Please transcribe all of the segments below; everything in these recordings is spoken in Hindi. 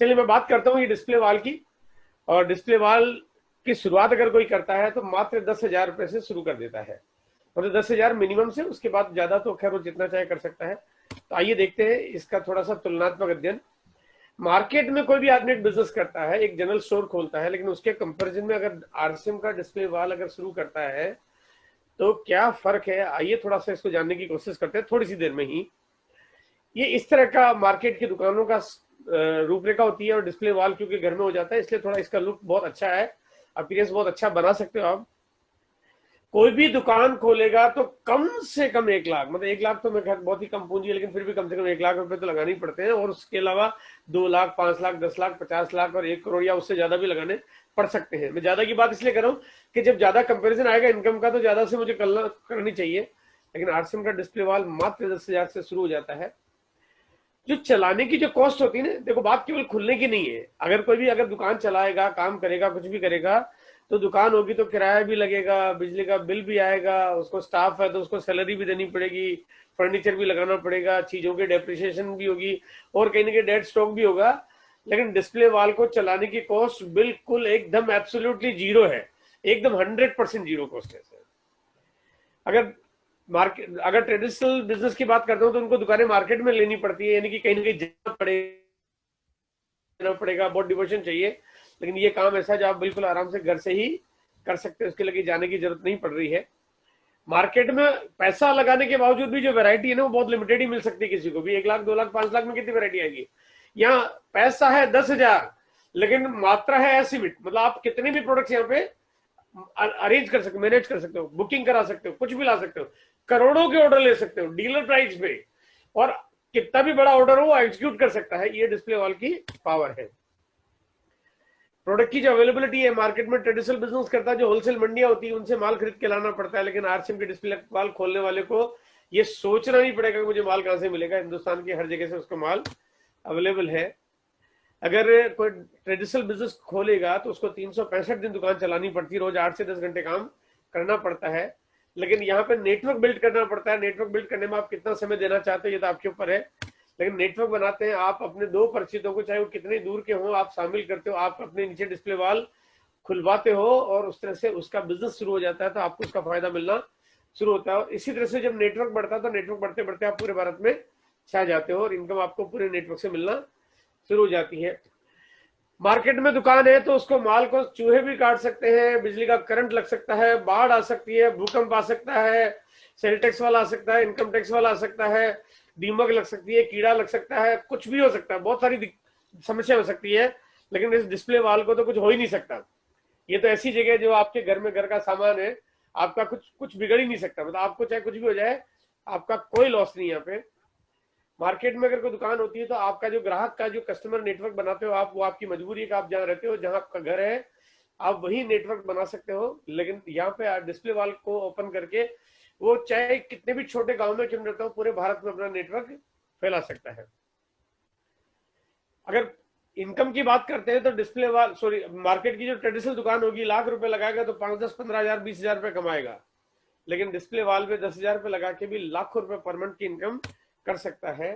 चलिए मैं बात करता हूँ ये डिस्प्ले वाल की। और डिस्प्ले वाल की शुरुआत अगर कोई करता है तो मात्र 10,000 रुपए से शुरू कर देता है, मतलब 10,000 मिनिमम से, उसके बाद ज्यादा तो खैर वो जितना चाहे कर सकता है। तो आइए देखते हैं इसका थोड़ा सा तुलनात्मक अध्ययन। मार्केट में कोई भी आदमी बिजनेस करता है, एक जनरल स्टोर खोलता है, लेकिन उसके कंपैरिजन में अगर आरसीएम का डिस्प्ले वाल अगर शुरू करता है तो क्या फर्क है, आइए थोड़ा सा इसको जानने की कोशिश करते हैं थोड़ी सी देर में ही। ये इस तरह का मार्केट की दुकानों का रूपरेखा होती है, और डिस्प्ले वॉल क्योंकि घर में हो जाता है इसलिए थोड़ा इसका लुक बहुत अच्छा है, अपीयरेंस बहुत अच्छा बना सकते हो आप। कोई भी दुकान खोलेगा तो कम से कम 1 लाख, मतलब 1 लाख तो मैं बहुत ही कम पूंजी है, लेकिन फिर भी कम से कम 1 लाख रुपए तो लगाने ही पड़ते हैं। और उसके अलावा 2 लाख, 5 लाख, 10 लाख, 50 लाख और 1 करोड़ या उससे ज्यादा भी लगाने पड़ सकते हैं। मैं ज्यादा की बात इसलिए कर रहा हूँ कि जब ज्यादा कंपेरिजन आएगा इनकम का तो ज्यादा से मुझे करनी चाहिए। लेकिन आरसीएम का डिस्प्ले वॉल मात्र 10,000 से शुरू हो जाता है। जो चलाने की जो कॉस्ट होती है ना, देखो बात केवल खुलने की नहीं है। अगर कोई भी अगर दुकान चलाएगा, काम करेगा, कुछ भी करेगा, तो दुकान होगी तो किराया भी लगेगा, बिजली का बिल भी आएगा, उसको स्टाफ है तो उसको सैलरी भी देनी पड़ेगी, फर्नीचर भी लगाना पड़ेगा, चीजों की डेप्रिसिएशन भी होगी, और कहीं ना कहीं डेड स्टॉक भी होगा। लेकिन डिस्प्ले वॉल को चलाने की कॉस्ट बिल्कुल एकदम एब्सोल्युटली जीरो है, एकदम 100% जीरो कॉस्ट है। अगर मार्केट, अगर ट्रेडिशनल बिजनेस की बात करते हो तो उनको दुकानें मार्केट में लेनी पड़ती है, यानी कि कहीं ना कहीं जाना पड़ेगा, बहुत डिवोशन चाहिए। लेकिन ये काम ऐसा जो आप बिल्कुल आराम से घर से ही कर सकते हैं, उसके लिए जाने की जरूरत नहीं पड़ रही है। मार्केट में पैसा लगाने के बावजूद भी जो वैरायटी है ना वो बहुत लिमिटेड ही मिल सकती है किसी को भी। 1 लाख, 2 लाख, 5 लाख में कितनी वैरायटी आएगी। यहाँ पैसा है 10,000, लेकिन मात्रा है एस्टिमेट, मतलब आप कितने भी प्रोडक्ट्स यहाँ पे अरेंज कर सकते हो, मैनेज कर सकते हो, बुकिंग करा सकते हो, कुछ भी ला सकते हो, करोड़ों के ऑर्डर ले सकते हो डीलर प्राइस पे, और कितना भी बड़ा ऑर्डर हो वो एग्जीक्यूट कर सकता है। ये डिस्प्ले वॉल की पावर है। प्रोडक्ट की जो अवेलेबिलिटी है मार्केट में, ट्रेडिशनल बिजनेस करता है जो होलसेल मंडियां होती है उनसे माल खरीद के लाना पड़ता है, लेकिन आरसीएम के डिस्प्ले वॉल खोलने वाले को ये सोचना नहीं पड़ेगा कि मुझे माल कहां से मिलेगा। हिंदुस्तान की हर जगह से उसको माल अवेलेबल है। अगर कोई ट्रेडिशनल बिजनेस खोलेगा तो उसको 365 दिन दुकान चलानी पड़ती है, रोज 8 से 10 घंटे काम करना पड़ता है। लेकिन यहाँ पे नेटवर्क बिल्ड करना पड़ता है। नेटवर्क बिल्ड करने में आप कितना समय देना चाहते हो ये तो आपके ऊपर है, लेकिन नेटवर्क बनाते हैं आप अपने दो परिचितों को, चाहे वो कितने दूर के हो, आप शामिल करते हो, आप अपने नीचे डिस्प्ले वॉल खुलवाते हो, और उस तरह से उसका बिजनेस शुरू हो जाता है, तो आपको उसका फायदा मिलना शुरू होता है। और इसी तरह से जब नेटवर्क बढ़ता है तो नेटवर्क बढ़ते बढ़ते आप पूरे भारत में छा जाते हो, और इनकम आपको पूरे नेटवर्क से मिलना शुरू हो जाती है। मार्केट में दुकान है तो उसको माल को चूहे भी काट सकते हैं, बिजली का करंट लग सकता है, बाढ़ आ सकती है, भूकंप आ सकता है, सेल टैक्स वाला आ सकता है, इनकम टैक्स वाला आ सकता है, दीमक लग सकती है, कीड़ा लग सकता है, कुछ भी हो सकता है, बहुत सारी समस्या हो सकती है। लेकिन इस डिस्प्ले वाल को तो कुछ हो ही नहीं सकता। ये तो ऐसी जगह जो आपके घर में घर का सामान है, आपका कुछ कुछ बिगड़ ही नहीं सकता, मतलब आपको चाहे कुछ भी हो जाए आपका कोई लॉस नहीं। यहाँ पे मार्केट में अगर कोई दुकान होती है तो आपका जो ग्राहक का जो कस्टमर नेटवर्क बनाते हो आप, वो आपकी मजबूरी है कि आप जहाँ रहते हो, जहाँ आपका घर है, आप वही नेटवर्क बना सकते हो। लेकिन यहाँ पे डिस्प्ले वॉल को ओपन करके वो चाहे कितने भी छोटे गांव में क्यों रहता हो, पूरे भारत में अपना नेटवर्क फैला सकता है। अगर इनकम की बात करते हैं तो डिस्प्ले वॉल, सॉरी, मार्केट की जो ट्रेडिशनल दुकान होगी, लाख रुपए लगाएगा तो 5, 10, 15 हजार, 20 हजार रुपए कमाएगा। लेकिन डिस्प्ले वॉल पे 10,000 रुपए लगा के भी लाखों रुपए पर मंथ की इनकम कर सकता है।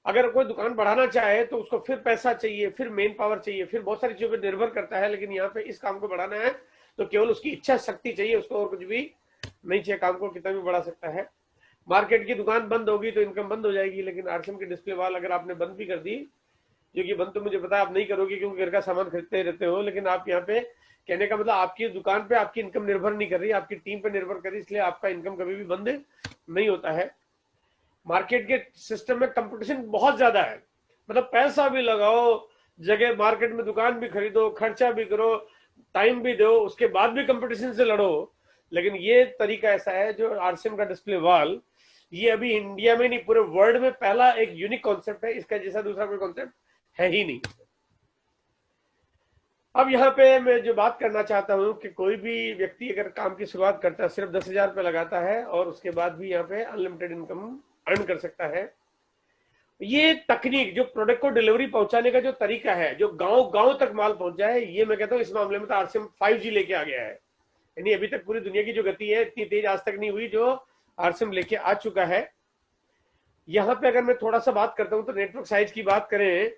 अगर कोई दुकान बढ़ाना चाहे तो उसको फिर पैसा चाहिए, फिर मेन पावर चाहिए, फिर बहुत सारी चीजों पर निर्भर करता है। लेकिन यहाँ पे इस काम को बढ़ाना है तो केवल उसकी इच्छा शक्ति चाहिए, उसको और कुछ भी नहीं चाहिए। काम को कितना भी बढ़ा सकता है। मार्केट की दुकान बंद होगी तो इनकम बंद हो जाएगी, लेकिन आरसीएम की डिस्प्ले वॉल अगर आपने बंद भी कर दी, जो कि बंद तो मुझे पता है आप नहीं करोगे क्योंकि घर का सामान खरीदते रहते हो, लेकिन आप यहाँ पे, कहने का मतलब आपकी दुकान पे आपकी इनकम निर्भर नहीं कर रही, आपकी टीम पे निर्भर कर रही, इसलिए आपका इनकम कभी भी बंद नहीं होता है। मार्केट के सिस्टम में कंपटीशन बहुत ज्यादा है, मतलब पैसा भी लगाओ, जगह मार्केट में दुकान भी खरीदो, खर्चा भी करो, टाइम भी दो, उसके बाद भी कंपटीशन से लड़ो। लेकिन ये तरीका ऐसा है जो आरसीएम का डिस्प्ले वॉल, ये अभी इंडिया में नहीं पूरे वर्ल्ड में पहला एक यूनिक कॉन्सेप्ट है, इसका जैसा दूसरा कोई कॉन्सेप्ट है ही नहीं। अब यहाँ पे मैं जो बात करना चाहता हूँ कि कोई भी व्यक्ति अगर काम की शुरुआत करता है, सिर्फ 10,000 रुपये लगाता है और उसके बाद भी यहाँ पे अनलिमिटेड इनकम अर्न कर सकता है। ये तकनीक जो प्रोडक्ट को डिलीवरी पहुंचाने का जो तरीका है, जो गांव गांव तक माल पहुंच जाए, ये मैं कहता हूँ इस मामले में तो आरसीएम 5G लेके आ गया है। यानी अभी तक पूरी दुनिया की जो गति है इतनी तेज आज तक नहीं हुई जो आरसीएम लेके आ चुका है। यहाँ पे अगर मैं थोड़ा सा बात करता हूँ तो नेटवर्क साइज की बात करें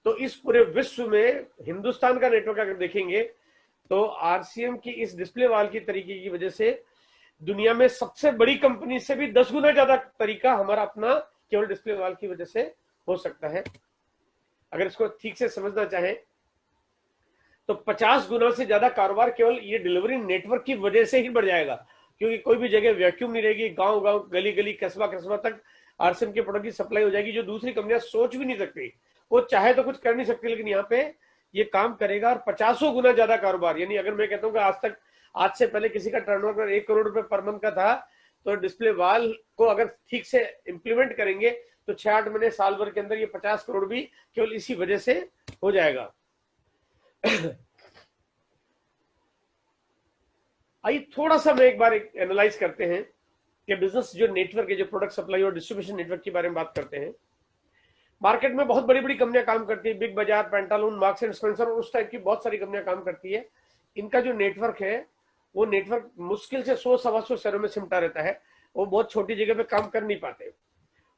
तो इस पूरे विश्व में हिंदुस्तान का नेटवर्क अगर देखेंगे तो आरसीएम की इस डिस्प्ले वाल की तरीके की वजह से दुनिया में सबसे बड़ी कंपनी से भी 10 गुना ज्यादा तरीका हमारा अपना केवल डिस्प्ले वाल की वजह से हो सकता है। अगर इसको ठीक से समझना चाहें तो 50 गुना से ज्यादा कारोबार केवल ये डिलीवरी नेटवर्क की वजह से ही बढ़ जाएगा, क्योंकि कोई भी जगह वैक्यूम नहीं रहेगी, गांव गांव गली गली कस्बा कस्बा तक आरसीएम के प्रोडक्ट की सप्लाई हो जाएगी, जो दूसरी कंपनियां सोच भी नहीं सकती। वो चाहे तो कुछ कर नहीं सकती, लेकिन यहाँ पे ये काम करेगा और 50 गुना ज्यादा कारोबार। यानी अगर मैं कहता हूँ कि आज से पहले किसी का टर्नओवर 1 करोड़ रुपए पर मंथ का था, तो डिस्प्ले वाल को अगर ठीक से इंप्लीमेंट करेंगे तो 6-8 महीने साल भर के अंदर ये 50 करोड़ भी केवल इसी वजह से हो जाएगा। आइए थोड़ा सा मैं एक बार एनालाइज करते हैं कि बिजनेस जो नेटवर्क है, जो प्रोडक्ट सप्लाई और डिस्ट्रीब्यूशन नेटवर्क के बारे में बात करते हैं। मार्केट में बहुत बड़ी बड़ी कंपनियां काम करती है, बिग बाजार, पेंटालून, मार्क्स एंड स्पेंसर और उस टाइप की बहुत सारी कंपनियां काम करती है। इनका जो नेटवर्क है वो नेटवर्क मुश्किल से 100-125 शहरों में सिमटा रहता है, वो बहुत छोटी जगह पे काम कर नहीं पाते।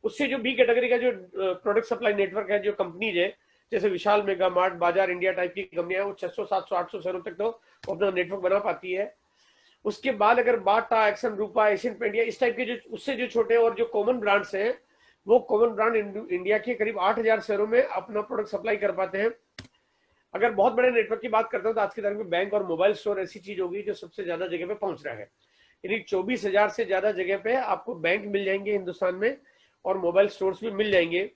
उससे जो बी कैटेगरी का जो प्रोडक्ट सप्लाई नेटवर्क है, जो कंपनीज है जैसे विशाल, मेगा मार्ट, बाजार इंडिया टाइप की कंपनियां, वो 600, 700, 800 शहरों तक तो अपना नेटवर्क बना पाती है। उसके बाद अगर बाटा, एक्सन, रूपा, एशियन पेंट या इस टाइप के जो उससे जो छोटे और जो कॉमन ब्रांड्स हैं, वो कॉमन ब्रांड इंडिया के करीब 8000 शहरों में अपना प्रोडक्ट सप्लाई कर पाते हैं। अगर बहुत बड़े नेटवर्क की बात करते हो तो आज की तारीख में बैंक और मोबाइल स्टोर ऐसी चीज होगी जो सबसे ज्यादा जगह पे पहुंच रहा है। यानी 24,000 से ज्यादा जगह पे आपको बैंक मिल जाएंगे हिंदुस्तान में और मोबाइल स्टोर्स भी मिल जाएंगे।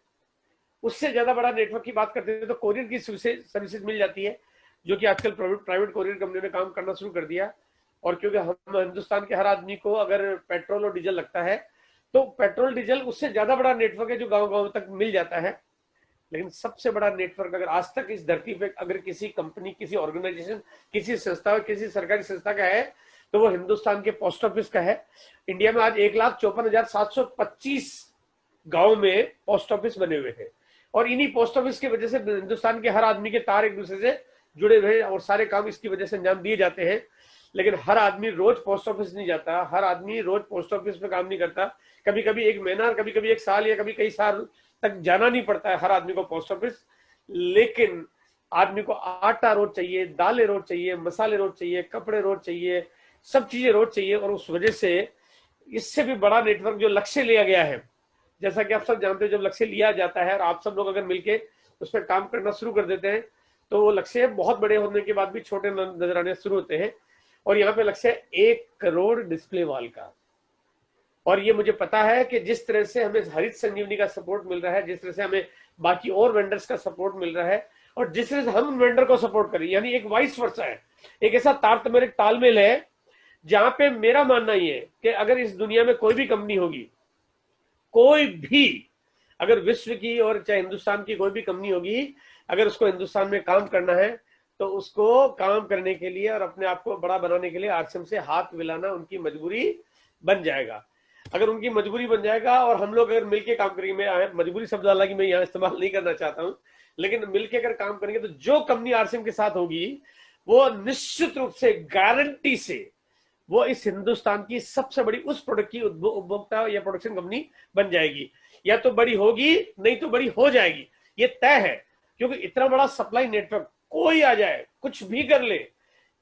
उससे ज्यादा बड़ा नेटवर्क की बात करते हैं तो कोरियर की सर्विसेज मिल जाती है, जो कि आजकल प्राइवेट कोरियर कंपनियों ने काम करना शुरू कर दिया। और क्योंकि हम हिंदुस्तान के हर आदमी को अगर पेट्रोल और डीजल लगता है, तो पेट्रोल डीजल उससे ज्यादा बड़ा नेटवर्क है जो गांव गांव तक मिल जाता है। लेकिन सबसे बड़ा नेटवर्क अगर आज तक इस धरती पे अगर किसी कंपनी, किसी ऑर्गेनाइजेशन, किसी संस्था, किसी सरकारी संस्था का है तो वो हिंदुस्तान के पोस्ट ऑफिस का है। इंडिया में आज 1,54,725 गांव में पोस्ट ऑफिस बने हुए हैं और इन्हीं पोस्ट ऑफिस की वजह से हिंदुस्तान के हर आदमी के तार एक दूसरे से जुड़े हुए हैं और सारे काम इसकी वजह से अंजाम दिए जाते हैं। लेकिन हर आदमी रोज पोस्ट ऑफिस नहीं जाता, हर आदमी रोज पोस्ट ऑफिस में काम नहीं करता। कभी कभी 1 महीना, कभी कभी 1 साल या कभी कई साल तक जाना नहीं पड़ता है हर आदमी को पोस्ट ऑफिस। लेकिन आदमी को आटा रोज चाहिए, दालें रोज चाहिए, मसाले रोज चाहिए, कपड़े रोज चाहिए, सब चीजें रोज चाहिए। और उस वजह से इससे भी बड़ा नेटवर्क जो लक्ष्य लिया गया है, जैसा कि आप सब जानते हो, जब लक्ष्य लिया जाता है और आप सब लोग अगर मिलके उस पर काम करना शुरू कर देते हैं तो वो लक्ष्य बहुत बड़े होने के बाद भी छोटे नजर आने शुरू होते हैं। और यहाँ पे लक्ष्य 1 करोड़ डिस्प्ले वाल का। और ये मुझे पता है कि जिस तरह से हमें हरित संजीवनी का सपोर्ट मिल रहा है, जिस तरह से हमें बाकी और वेंडर्स का सपोर्ट मिल रहा है और जिस तरह से हम वेंडर को सपोर्ट करें, यानी एक वाइस वर्सा है, एक ऐसा तालमेल है जहां पे मेरा मानना ये है कि अगर इस दुनिया में कोई भी कंपनी होगी, कोई भी, अगर विश्व की और चाहे हिंदुस्तान की कोई भी कंपनी होगी, अगर उसको हिंदुस्तान में काम करना है तो उसको काम करने के लिए और अपने आप को बड़ा बनाने के लिए आरसीएम से हाथ मिलाना उनकी मजबूरी बन जाएगा। अगर उनकी मजबूरी बन जाएगा और हम लोग अगर मिलके काम करेंगे, मैं मजबूरी शब्द हालांकि मैं यहाँ इस्तेमाल नहीं करना चाहता हूँ, लेकिन मिलके अगर काम करेंगे तो जो कंपनी आरसीएम के साथ होगी वो निश्चित रूप से, गारंटी से, वो इस हिंदुस्तान की सबसे बड़ी उस प्रोडक्ट की उपभोक्ता या प्रोडक्शन कंपनी बन जाएगी। या तो बड़ी होगी, नहीं तो बड़ी हो जाएगी, ये तय है। क्योंकि इतना बड़ा सप्लाई नेटवर्क, कोई आ जाए, कुछ भी कर ले,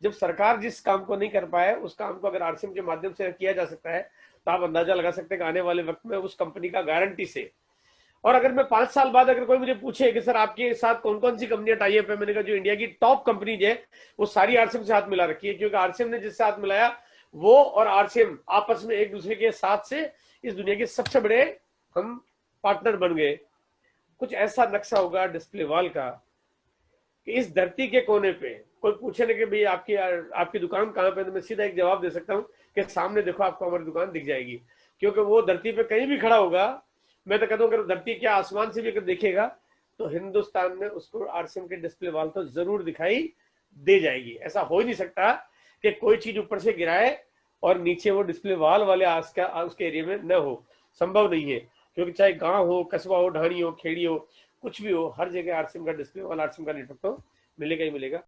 जब सरकार जिस काम को नहीं कर पाए उस काम को अगर आरसीएम के माध्यम से किया जा सकता है तो आप अंदाजा लगा सकते हैं कि आने वाले वक्त में उस कंपनी का गारंटी से। और अगर मैं 5 साल बाद अगर कोई मुझे पूछे कि सर आपके साथ कौन कौन सी कंपनियां टाई अप है, मैंने कहा जो इंडिया की टॉप कंपनीज है वो सारी आरसीएम से हाथ मिला रखी है। क्योंकि आरसीएम ने जिससे हाथ मिलाया वो और आरसीएम आपस में एक दूसरे के साथ से इस दुनिया के सबसे बड़े हम पार्टनर बन गए। कुछ ऐसा नक्शा होगा डिस्प्ले वाल का कि इस धरती के कोने पे कोई पूछे ना कि भाई आपकी दुकान कहाँ पे, तो मैं सीधा एक जवाब दे सकता हूँ कि सामने देखो, आपको हमारी दुकान दिख जाएगी। क्योंकि वो धरती पे कहीं भी खड़ा होगा, मैं तो कहता हूँ अगर धरती क्या आसमान से भी अगर देखेगा तो हिंदुस्तान में उसको आरसीएम के डिस्प्ले वाल तो जरूर दिखाई दे जाएगी। ऐसा हो ही नहीं सकता कि कोई चीज ऊपर से गिराए और नीचे वो डिस्प्ले वाल वाले उसके एरिया में न हो, संभव नहीं है। क्योंकि चाहे गांव हो, कस्बा हो, ढाणी हो, खेड़ी हो, कुछ भी हो, हर जगह आरसीएम का डिस्प्ले वाला, आरसीएम का नेटवर्क तो मिलेगा ही मिलेगा।